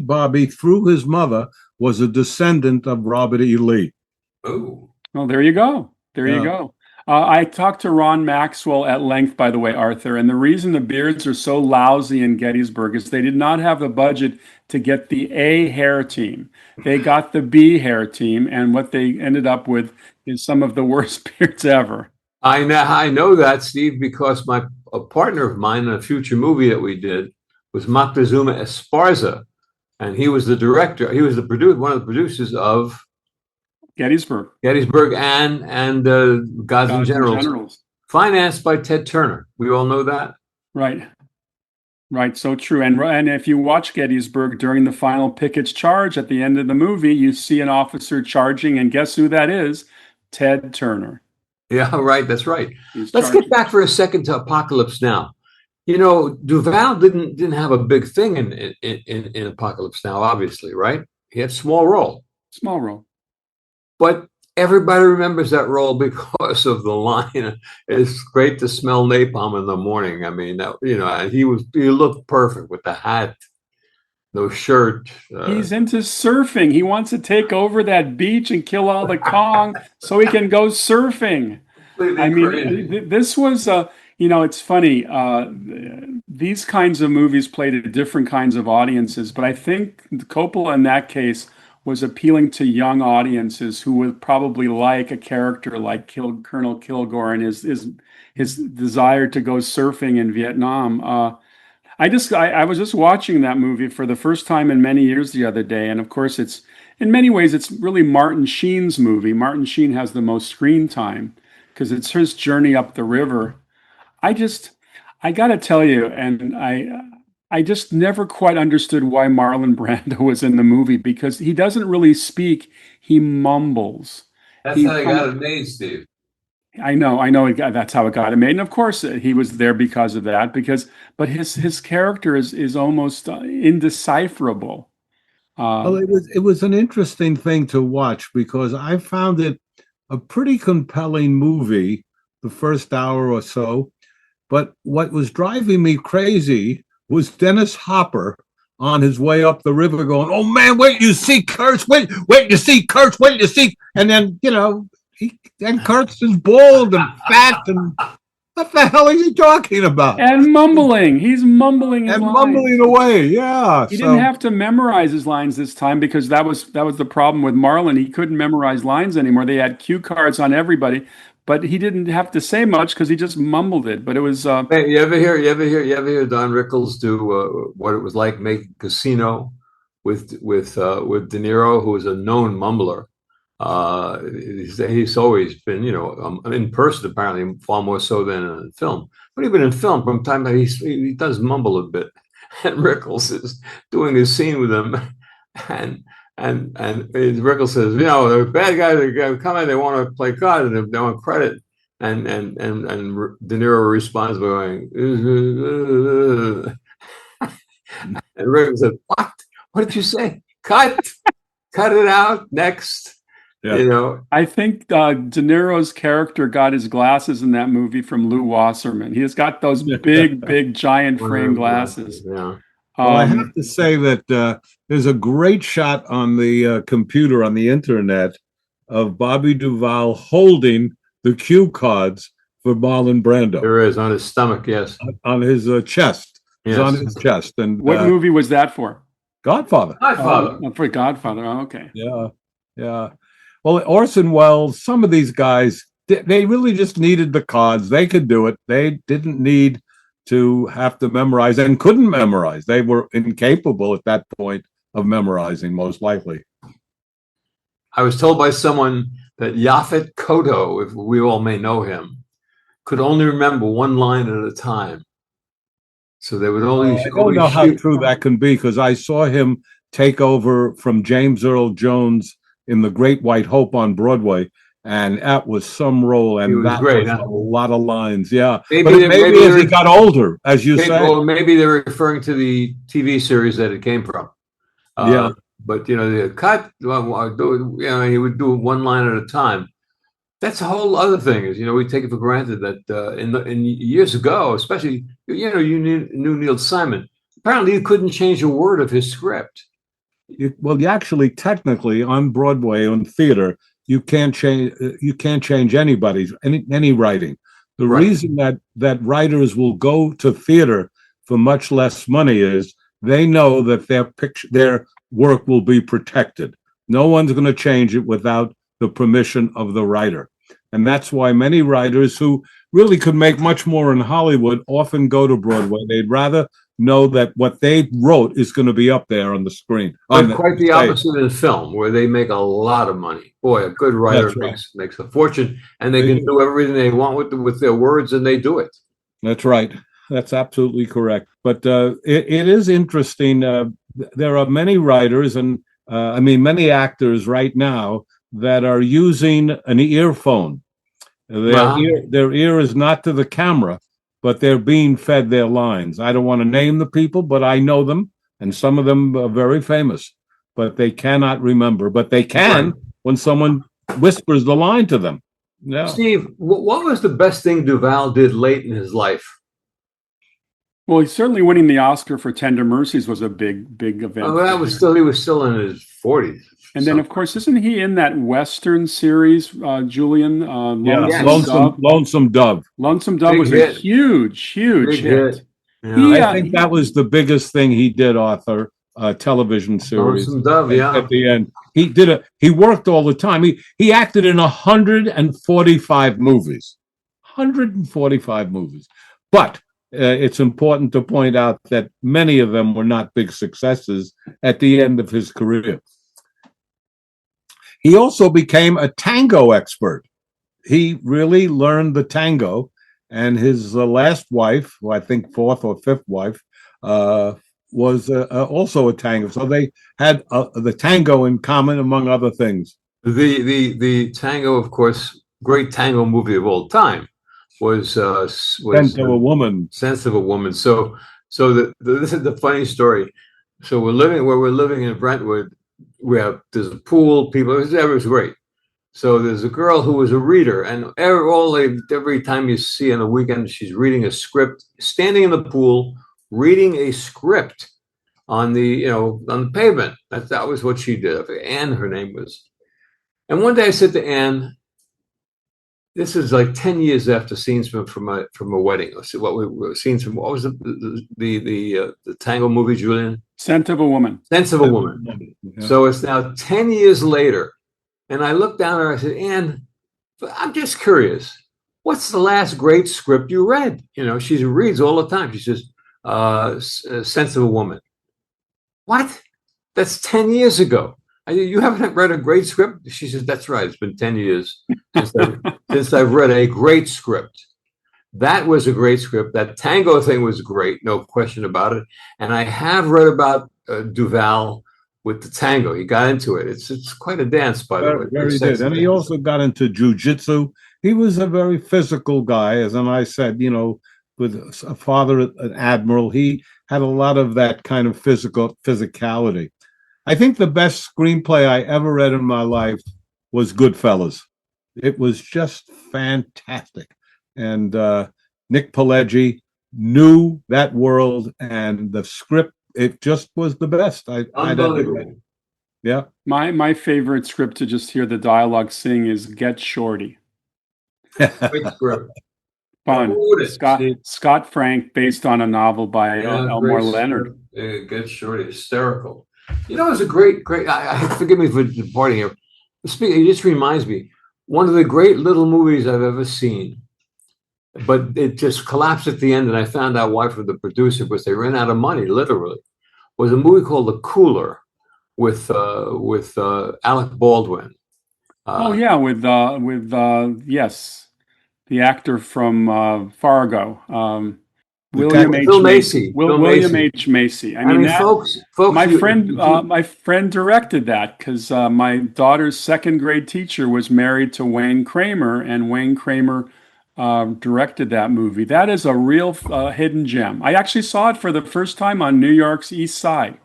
Bobby, through his mother, was a descendant of Robert E. Lee. Oh. Well, there you go. You go. I talked to Ron Maxwell at length, by the way, Arthur, and the reason the beards are so lousy in Gettysburg is they did not have the budget to get the A hair team. They got the B hair team, and what they ended up with is some of the worst beards ever. I know that, Steve, because a partner of mine in a future movie that we did was Moctezuma Esparza, and he was the director. He was one of the producers of Gettysburg and Gods and Generals, financed by Ted Turner. We all know that, right? Right, so true. And if you watch Gettysburg during the final Pickett's charge at the end of the movie, you see an officer charging, and guess who that is? Ted Turner. Yeah, right. That's right. Let's get back for a second to Apocalypse Now. You know, Duvall didn't have a big thing in Apocalypse Now, obviously, right? He had small role. But everybody remembers that role because of the line, "It's great to smell napalm in the morning." I mean, and he looked perfect with the hat, no shirt. He's into surfing. He wants to take over that beach and kill all the Kong so he can go surfing. I mean, this was, it's funny. These kinds of movies played to different kinds of audiences, but I think Coppola in that case was appealing to young audiences who would probably like a character like Colonel Kilgore and his desire to go surfing in Vietnam. I was just watching that movie for the first time in many years the other day, and of course in many ways it's really Martin Sheen's movie. Martin Sheen has the most screen time because it's his journey up the river. I got to tell you, and I just never quite understood why Marlon Brando was in the movie, because he doesn't really speak. He mumbles. That's how he got it made, Steve. I know. That's how it got it made, and of course he was there because of that. But his character is almost indecipherable. Well, it was an interesting thing to watch because I found it a pretty compelling movie the first hour or so. But what was driving me crazy was Dennis Hopper on his way up the river going, "Oh man, wait, you see Kurtz, wait, you see Kurtz, wait, you see," and then, Kurtz is bald and fat, and what the hell is he talking about? And mumbling. He's mumbling his and lines. mumbling away. Yeah. He didn't have to memorize his lines this time because that was the problem with Marlon. He couldn't memorize lines anymore. They had cue cards on everybody, but he didn't have to say much because he just mumbled it. But it was. Hey, you ever hear Don Rickles do what it was like making Casino with De Niro, who was a known mumbler. He's always been, in person apparently far more so than in film. But even in film, from time to time, he does mumble a bit. And Rickles is doing a scene with him, and Rickles says, the bad guys are coming, they want to play cards and they want credit. And De Niro responds by going, and Rickles said, "What? What did you say? Cut it out. Next." Yeah. I think De Niro's character got his glasses in that movie from Lou Wasserman. He has got those big, giant frame glasses. Yeah. Well, I have to say that there's a great shot on the computer on the internet of Bobby Duvall holding the cue cards for Marlon Brando. There is, on his stomach, yes. On his chest. Yes. It's on his chest. And what movie was that for? Godfather. For Godfather. Oh, okay. Yeah. Well, Orson Welles, some of these guys, they really just needed the cards. They could do it. They didn't need to have to memorize and couldn't memorize. They were incapable at that point of memorizing, most likely. I was told by someone that Yaphet Kotto, if we all may know him, could only remember one line at a time. So they would only. I don't know how true that can be, because I saw him take over from James Earl Jones in The Great White Hope on Broadway, and that was some role, and that great, was a lot of lines. Yeah, maybe as he got older, as you say. Well, maybe they're referring to the TV series that it came from. But the cut. He would do one line at a time. That's a whole other thing. Is we take it for granted that in years ago, especially you knew Neil Simon. Apparently, you couldn't change a word of his script. You actually, technically, on Broadway, on theater, you can't change anybody's any writing. The reason that writers will go to theater for much less money is they know that their work will be protected. No one's going to change it without the permission of the writer. And that's why many writers who really could make much more in Hollywood often go to Broadway. They'd rather know that what they wrote is going to be up there on the screen. But quite the opposite in film, where they make a lot of money. Boy, a good writer makes a fortune, and they can do everything they want with their words, and they do it. That's right. That's absolutely correct. But it is interesting. There are many writers and many actors right now that are using an earphone. Their ear is not to the camera, but they're being fed their lines. I don't want to name the people, but I know them, and some of them are very famous, but they cannot remember. But they can when someone whispers the line to them. Yeah. Steve, what was the best thing Duvall did late in his life? Well, he's certainly winning the Oscar for Tender Mercies was a big event. Oh, he was still in his 40s. And then, of course, isn't he in that Western series, Julian? Lonesome Dove. Lonesome Dove was a huge hit. Yeah. I think that was the biggest thing he did, Arthur, television series. Lonesome Dove, At the end. He worked all the time. He acted in 145 movies. 145 movies. But it's important to point out that many of them were not big successes at the end of his career. He also became a tango expert. He really learned the tango, and his last wife, who I think fourth or fifth wife, was also a tango. So they had the tango in common, among other things. The tango, of course, great tango movie of all time was Sense of a Woman. Sense of a Woman. So this is the funny story. So we're living in Brentwood. There's a pool, people. It was great. So there's a girl who was a reader, and every time you see on a weekend, she's reading a script, standing in the pool, reading a script on the pavement. That was what she did. Anne, her name was. And one day I said to Anne, this is like 10 years after scenes from a wedding. What was the tango movie, Julian? Sense of a Woman. Sense of a Woman. Yeah. So it's now 10 years later, and I looked down at her. I said, Anne, I'm just curious. What's the last great script you read? She reads all the time. She says, Sense of a Woman. What? That's 10 years ago. You haven't read a great script? She says, that's right. It's been 10 years since I've read a great script. That was a great script. That tango thing was great, no question about it. And I have read about Duvall with the tango. He got into it. It's quite a dance, by the way. Very did. And he also got into jiu-jitsu. He was a very physical guy, as I said, with a father, an admiral. He had a lot of that kind of physicality. I think the best screenplay I ever read in my life was Goodfellas. It was just fantastic. And Nick Pileggi knew that world, and the script, it just was the best. Unbelievable. Yeah. My favorite script to just hear the dialogue sing is Get Shorty. Great script. Fun. Scott Frank, based on a novel by Elmore Leonard. Get Shorty, hysterical. It was a great. Forgive me for departing here. It just reminds me, one of the great little movies I've ever seen, but it just collapsed at the end, and I found out why from the producer, because they ran out of money, literally, was a movie called The Cooler with Alec Baldwin. Yes, the actor from Fargo. William H. Macy. William H. Macy. I mean, folks. My friend directed that because my daughter's second grade teacher was married to Wayne Kramer, and Wayne Kramer directed that movie. That is a real hidden gem. I actually saw it for the first time on New York's East Side.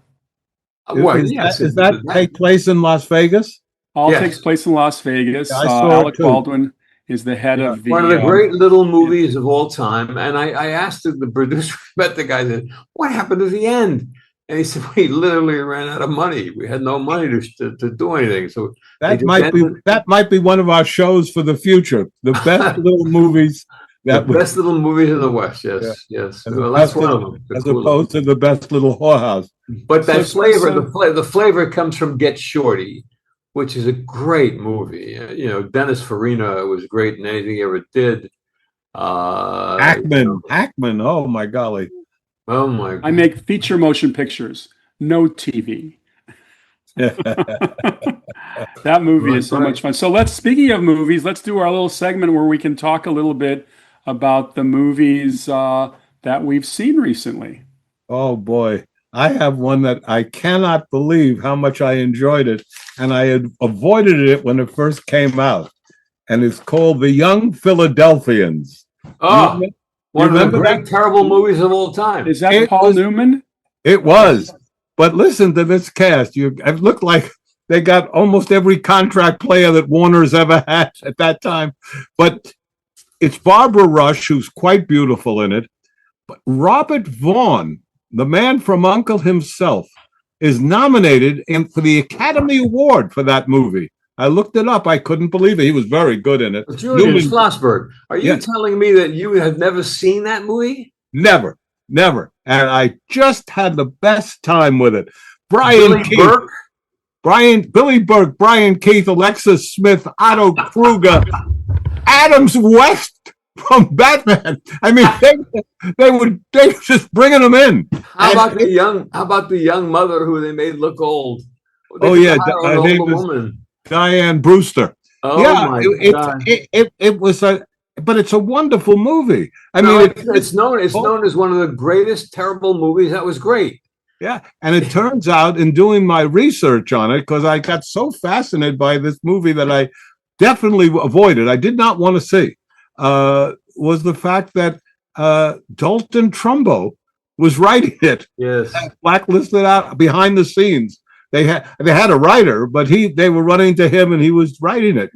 Does that take place in Las Vegas? Takes place in Las Vegas. Alec Baldwin is the head of the... One of the great little movies of all time. And I asked the producer, met the guy, said, what happened at the end? And he said, we literally ran out of money. We had no money to do anything. So that might be one of our shows for the future. The best little movies. Best little movies in the West, yes. Well, that's one of them. As opposed to the best little whorehouse. But that flavor, the flavor comes from Get Shorty, which is a great movie. Dennis Farina was great in anything he ever did. Hackman. Oh my golly. Oh my God. I make feature motion pictures, no TV. That movie is so much fun. So speaking of movies, let's do our little segment where we can talk a little bit about the movies that we've seen recently. Oh boy. I have one that I cannot believe how much I enjoyed it, and I had avoided it when it first came out. And it's called The Young Philadelphians. Oh, one of the great terrible movies of all time. Is that Paul Newman? It was. But listen to this cast. It looked like they got almost every contract player that Warner's ever had at that time. But it's Barbara Rush, who's quite beautiful in it. But Robert Vaughn, the man from Uncle himself, is nominated for the Academy Award for that movie. I looked it up. I couldn't believe it. He was very good in it. Julian Schlossberg, are you telling me that you have never seen that movie? Never. And I just had the best time with it. Billy Burke, Brian Keith, Alexis Smith, Otto Kruger, Adams West from Batman. I mean, they were just bringing them in. How about the young mother who they made look old? Her name was Diane Brewster. Oh my God! It was but it's a wonderful movie. I mean, it's known as one of the greatest terrible movies. That was great. Yeah, and it turns out in doing my research on it, because I got so fascinated by this movie that I definitely avoided. I did not want to see. Was the fact that Dalton Trumbo was writing it. Yes, blacklisted out behind the scenes. They had a writer, but they were running to him, and he was writing it.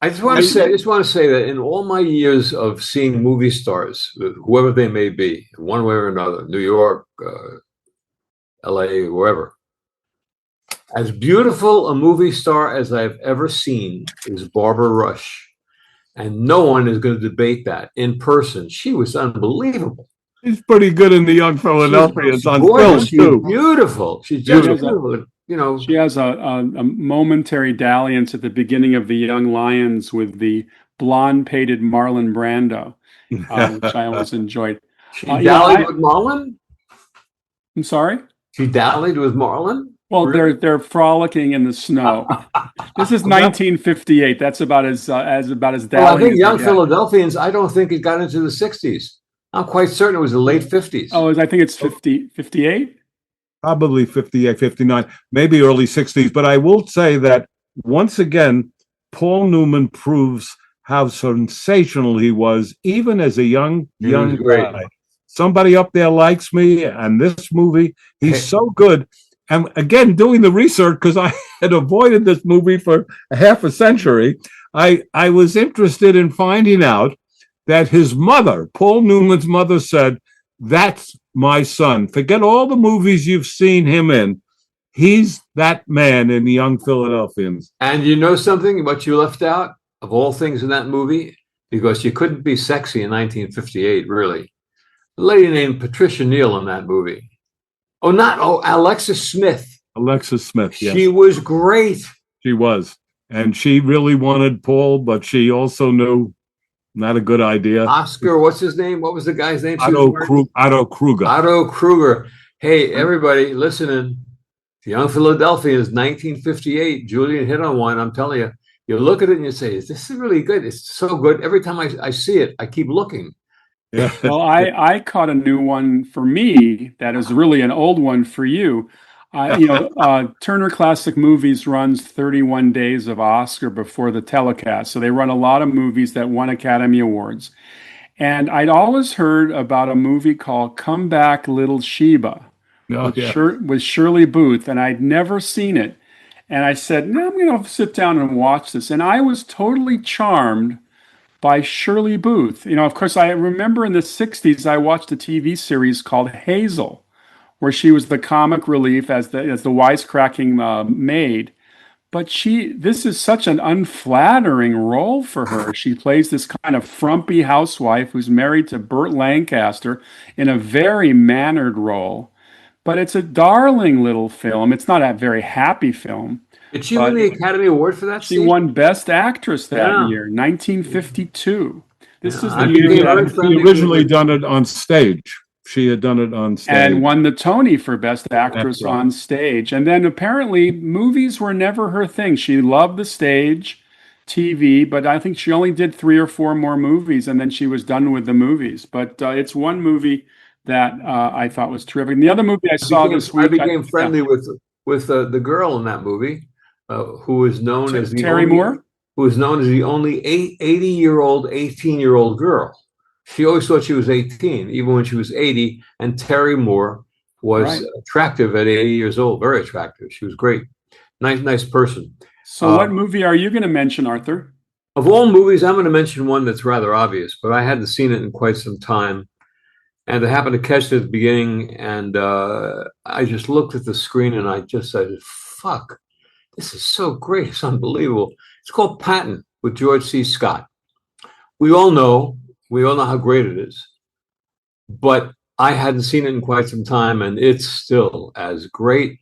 I just want to say that in all my years of seeing movie stars, whoever they may be, one way or another, New York, LA, wherever, as beautiful a movie star as I've ever seen is Barbara Rush. And no one is going to debate that in person. She was unbelievable. She's pretty good in The Young Philadelphians on film, too. Beautiful. She's just beautiful. She has a momentary dalliance at the beginning of The Young Lions with the blonde-pated Marlon Brando, which I always enjoyed. She dallied with Marlon? I'm sorry? She dallied with Marlon? Well, they're frolicking in the snow. This is 1958. That's about as dallied. Well, I think Young Philadelphians, I don't think it got into the 60s. I'm quite certain it was the late 50s. Oh, I think it's 58? Probably 58, 59, maybe early 60s. But I will say that, once again, Paul Newman proves how sensational he was, even as a young guy. Somebody up there likes me, and this movie, he's so good. And again, doing the research, because I had avoided this movie for half a century, I was interested in finding out that his mother, Paul Newman's mother, said, "That's my son. Forget all the movies you've seen him in. He's that man in The Young Philadelphians." And you know something, what you left out of all things in that movie? Because you couldn't be sexy in 1958, really. A lady named Patricia Neal in that movie. Alexis Smith. Alexis Smith, yes. She was great. She was. And she really wanted Paul, but she also knew not a good idea. Oscar, what's his name? What was the guy's name? Otto Kruger. Otto Kruger. Hey, everybody listening. The Young Philadelphians, 1958. Julian hit on one. I'm telling you. You look at it and you say, "This is really good. It's so good." Every time I see it, I keep looking. Yeah. Well, I caught a new one for me that is really an old one for you. Turner Classic Movies runs 31 days of Oscar before the telecast. So they run a lot of movies that won Academy Awards. And I'd always heard about a movie called Come Back Little Sheba with Shirley Booth, and I'd never seen it. And I said, no, I'm going to sit down and watch this. And I was totally charmed by Shirley Booth. Of course, I remember in the 60s, I watched a TV series called Hazel, where she was the comic relief as the wisecracking maid. But this is such an unflattering role for her. She plays this kind of frumpy housewife who's married to Burt Lancaster in a very mannered role. But it's a darling little film. It's not a very happy film. Did she win But the Academy Award for that, she Steve? won Best Actress that Yeah. year, 1952. This Yeah, is I the became year very that, friendly She with originally her. done it on stage. She had done it on stage. and won the Tony for Best Actress That's right. on stage. And then apparently movies were never her thing. She loved the stage, TV, but I think she only did 3 or 4 more movies, and then she was done with the movies. But it's one movie that I thought was terrific. And the other movie I saw this I week, became friendly with the girl in that movie, who is known as Terry Moore. who is known as the only 80-year-old, 18-year-old girl. She always thought she was 18, even when she was 80. And Terry Moore was Right. attractive at 80 years old, very attractive. She was great. Nice person. So what movie are you going to mention, Arthur? Of all movies, I'm going to mention one that's rather obvious, but I hadn't seen it in quite some time. And I happened to catch it at the beginning, and I just looked at the screen and I just said, fuck, this is so great. It's unbelievable. It's called Patton with George C. Scott. We all know how great it is. But I hadn't seen it in quite some time, and it's still as great.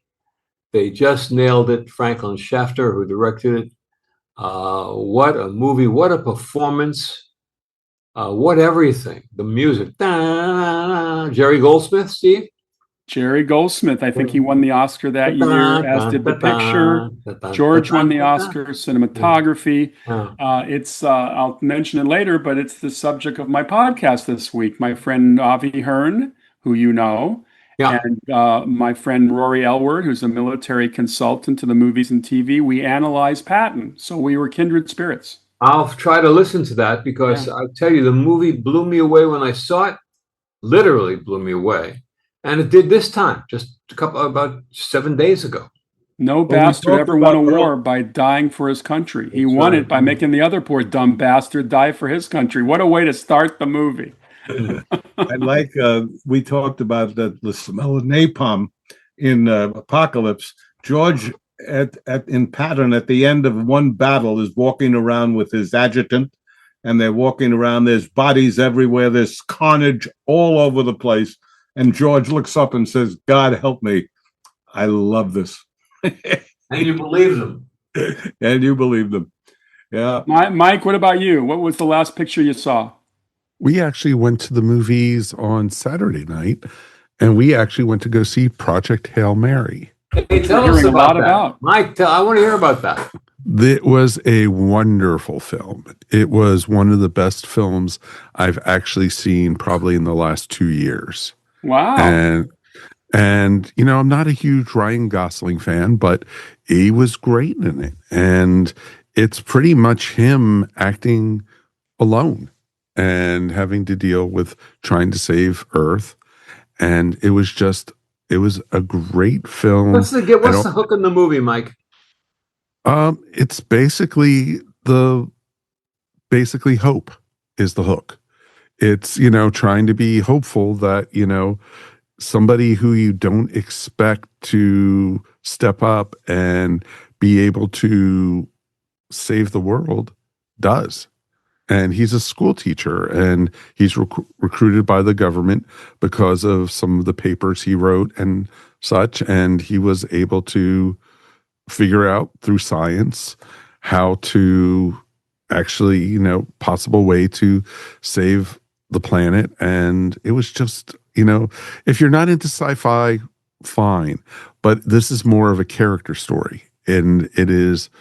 They just nailed it. Franklin Schaffner, who directed it. What a movie. What a performance. What everything. The music. Jerry Goldsmith, Steve? Jerry Goldsmith. I think he won the Oscar that year, as did the picture. George won the Oscar, cinematography. I'll mention it later, but it's the subject of my podcast this week. My friend Avi Hearn, who you know, and my friend Rory Elward, who's a military consultant to the movies and TV, we analyzed Patton. So we were kindred spirits. I'll try to listen to that because I tell you, the movie blew me away when I saw it. Literally blew me away. And it did this time, just about 7 days ago. No bastard ever won a war by dying for his country. He won it by making the other poor dumb bastard die for his country. What a way to start the movie. I like, we talked about the smell of napalm in Apocalypse. George in Patton at the end of one battle is walking around with his adjutant, and they're walking around. There's bodies everywhere. There's carnage all over the place. And George looks up and says, God help me. I love this. And you believe them. And you believe them. Yeah. Mike, what about you? What was the last picture you saw? We actually went to the movies on Saturday night, and we actually went to go see Project Hail Mary. Hey, tell us about that. Mike, I want to hear about that. It was a wonderful film. It was one of the best films I've actually seen probably in the last 2 years. Wow. And you know, I'm not a huge Ryan Gosling fan, but he was great in it. And it's pretty much him acting alone and having to deal with trying to save Earth. And it was a great film. What's the hook in the movie, Mike? It's basically hope is the hook. It's, you know, trying to be hopeful that, you know, somebody who you don't expect to step up and be able to save the world does. And he's a school teacher, and he's recruited by the government because of some of the papers he wrote and such. And he was able to figure out through science how to actually, you know, possible way to save the planet. And it was just, you know, if you're not into sci-fi, fine, but this is more of a character story, and it is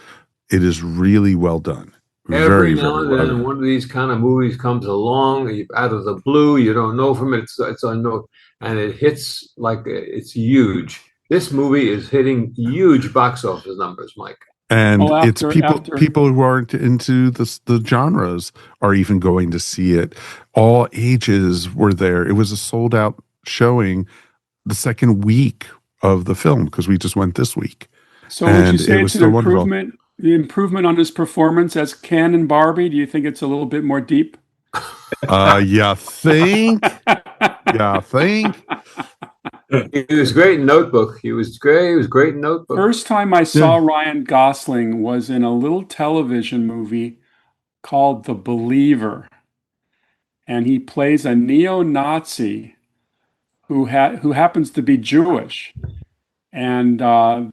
really well done. Every now and then one of these kind of movies comes along out of the blue, you don't know from it, it's unknown, and it hits like it's huge. This movie is hitting huge box office numbers, Mike. And it's people who aren't into the genres are even going to see it. All ages were there. It was a sold out showing the second week of the film because we just went this week. So would you say it's an improvement on his performance as Ken and Barbie? Do you think it's a little bit more deep? You think? Yeah, think? He was great in Notebook. He was great in Notebook. First time I saw Ryan Gosling was in a little television movie called The Believer. And he plays a neo-Nazi who happens to be Jewish. and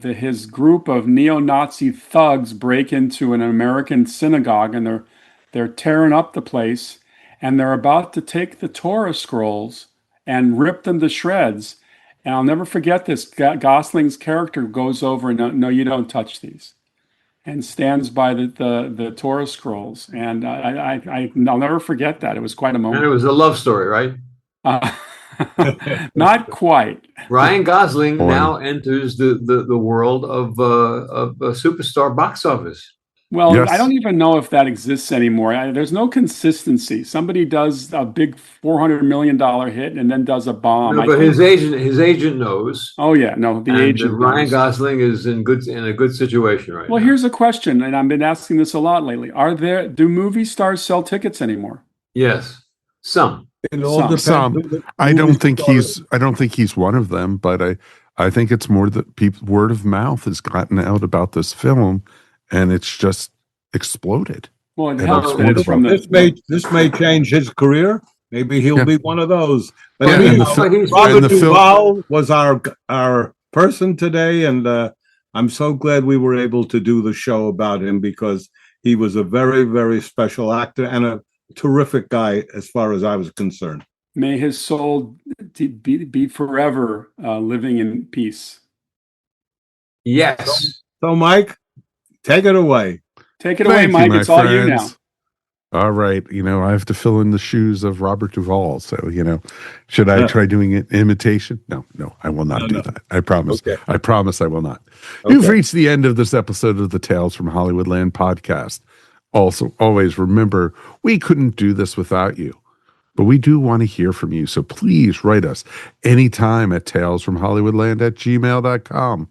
his group of neo-Nazi thugs break into an American synagogue, and they're tearing up the place, and they're about to take the Torah scrolls and rip them to shreds. And I'll never forget this. Gosling's character goes over and no, you don't touch these, and stands by the Torah scrolls. And I'll never forget that. It was quite a moment. And it was a love story, right? Not quite. Ryan Gosling now enters the world of a superstar box office. Well, yes. I don't even know if that exists anymore. There's no consistency. Somebody does a big $400 million hit and then does a bomb. No, but his agent knows. Oh yeah, no, the agent. Ryan Gosling is in a good situation right now. Well, here's a question, and I've been asking this a lot lately. Do movie stars sell tickets anymore? Yes, some. Some. I don't think he's one of them, but I think it's more that word of mouth has gotten out about this film. And it's just exploded. Well, it helps from this may change his career. Maybe he'll be one of those. But Robert Duvall was our person today, and I'm so glad we were able to do the show about him because he was a very, very special actor and a terrific guy as far as I was concerned. May his soul be forever living in peace. Yes. So Mike, take it away. Take it away, Mike. It's all you now. All right. I have to fill in the shoes of Robert Duvall. So, should I try doing an imitation? No, I will not do that. I promise. Okay. I promise I will not. Okay. You've reached the end of this episode of the Tales from Hollywoodland podcast. Also, always remember, we couldn't do this without you. But we do want to hear from you. So please write us anytime at talesfromhollywoodland@gmail.com.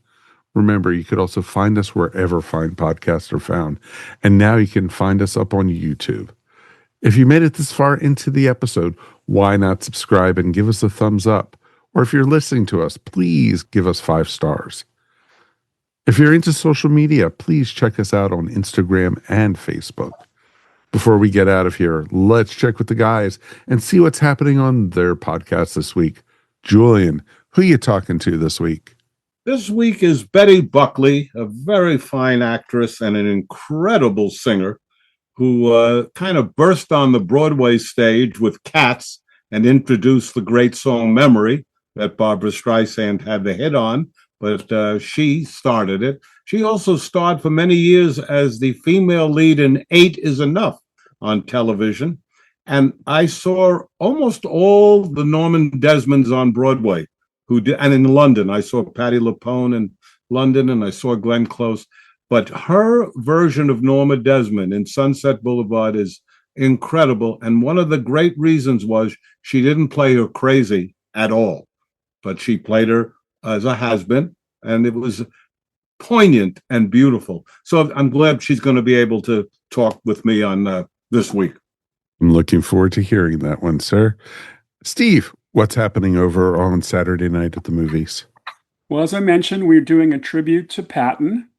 Remember, you could also find us wherever fine podcasts are found. And now you can find us up on YouTube. If you made it this far into the episode, why not subscribe and give us a thumbs up? Or if you're listening to us, please give us 5 stars. If you're into social media, please check us out on Instagram and Facebook. Before we get out of here, let's check with the guys and see what's happening on their podcast this week. Julian, who you talking to this week? This week is Betty Buckley, a very fine actress and an incredible singer who kind of burst on the Broadway stage with Cats and introduced the great song Memory that Barbra Streisand had the hit on, but she started it. She also starred for many years as the female lead in 8 is Enough on television. And I saw almost all the Norman Desmonds on Broadway. And in London, I saw Patti LuPone in London, and I saw Glenn Close. But her version of Norma Desmond in Sunset Boulevard is incredible. And one of the great reasons was she didn't play her crazy at all, but she played her as a has-been, and it was poignant and beautiful. So I'm glad she's going to be able to talk with me on this week. I'm looking forward to hearing that one, sir. Steve, what's happening over on Saturday night at the movies? Well, as I mentioned, we're doing a tribute to Patton,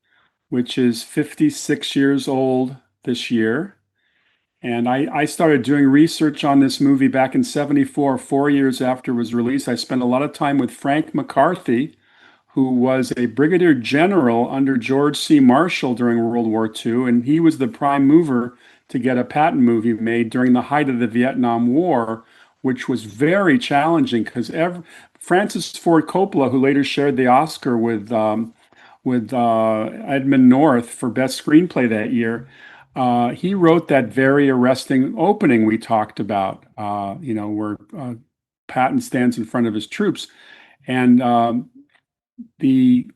which is 56 years old this year. And I started doing research on this movie back in 1974, 4 years after it was released. I spent a lot of time with Frank McCarthy, who was a brigadier general under George C. Marshall during World War II. And he was the prime mover to get a Patton movie made during the height of the Vietnam War, which was very challenging because Francis Ford Coppola, who later shared the Oscar with Edmund North for Best Screenplay that year, he wrote that very arresting opening we talked about, where Patton stands in front of his troops. And the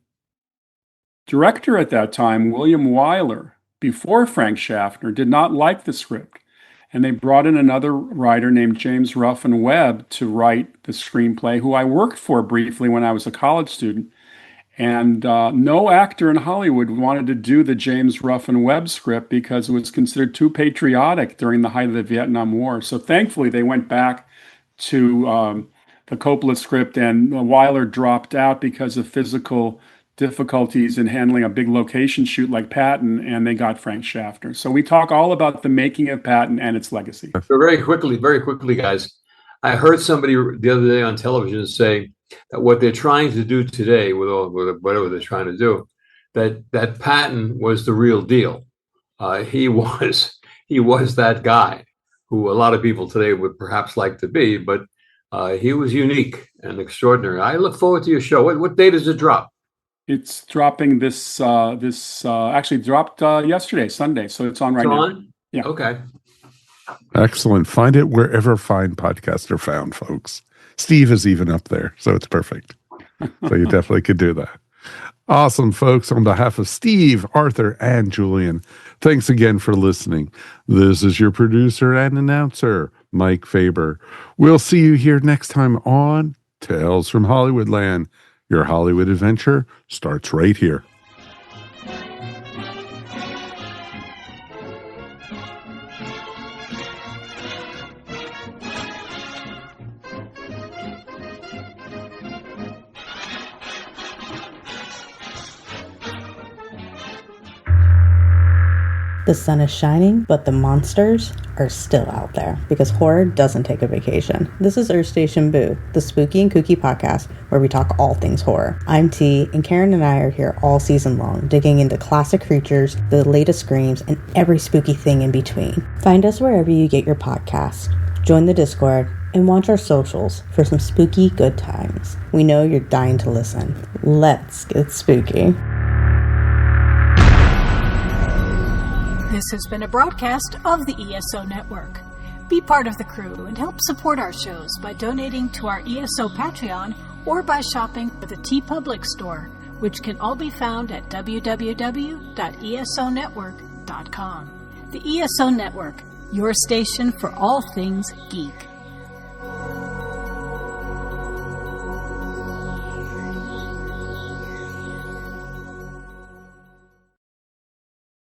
director at that time, William Wyler, before Frank Schaffner, did not like the script. And they brought in another writer named James Ruffin Webb to write the screenplay, who I worked for briefly when I was a college student. And no actor in Hollywood wanted to do the James Ruffin Webb script because it was considered too patriotic during the height of the Vietnam War. So thankfully, they went back to the Coppola script, and Wyler dropped out because of physical difficulties in handling a big location shoot like Patton, and they got Frank Schaffner. So we talk all about the making of Patton and its legacy. So very quickly, guys, I heard somebody the other day on television say, that what they're trying to do today with whatever they're trying to do, that Patton was the real deal. He was that guy who a lot of people today would perhaps like to be, but he was unique and extraordinary. I look forward to your show. What day does it drop? It's dropping this actually dropped yesterday, Sunday, so it's on right now. Yeah. Okay. Excellent. Find it wherever fine podcasts are found, folks. Steve is even up there, so it's perfect. So you definitely could do that. Awesome, folks. On behalf of Steve, Arthur, and Julian, thanks again for listening. This is your producer and announcer, Mike Faber. We'll see you here next time on Tales from Hollywoodland. Your Hollywood adventure starts right here. The sun is shining, but the monsters are still out there because horror doesn't take a vacation. This is Earth Station Boo, the spooky and kooky podcast where we talk all things horror. I'm T, and Karen and I are here all season long, digging into classic creatures, the latest screams, and every spooky thing in between. Find us wherever you get your podcasts. Join the Discord and watch our socials for some spooky good times. We know you're dying to listen. Let's get spooky. This has been a broadcast of the ESO Network. Be part of the crew and help support our shows by donating to our ESO Patreon or by shopping at the TeePublic store, which can all be found at www.esonetwork.com. The ESO Network, your station for all things geek.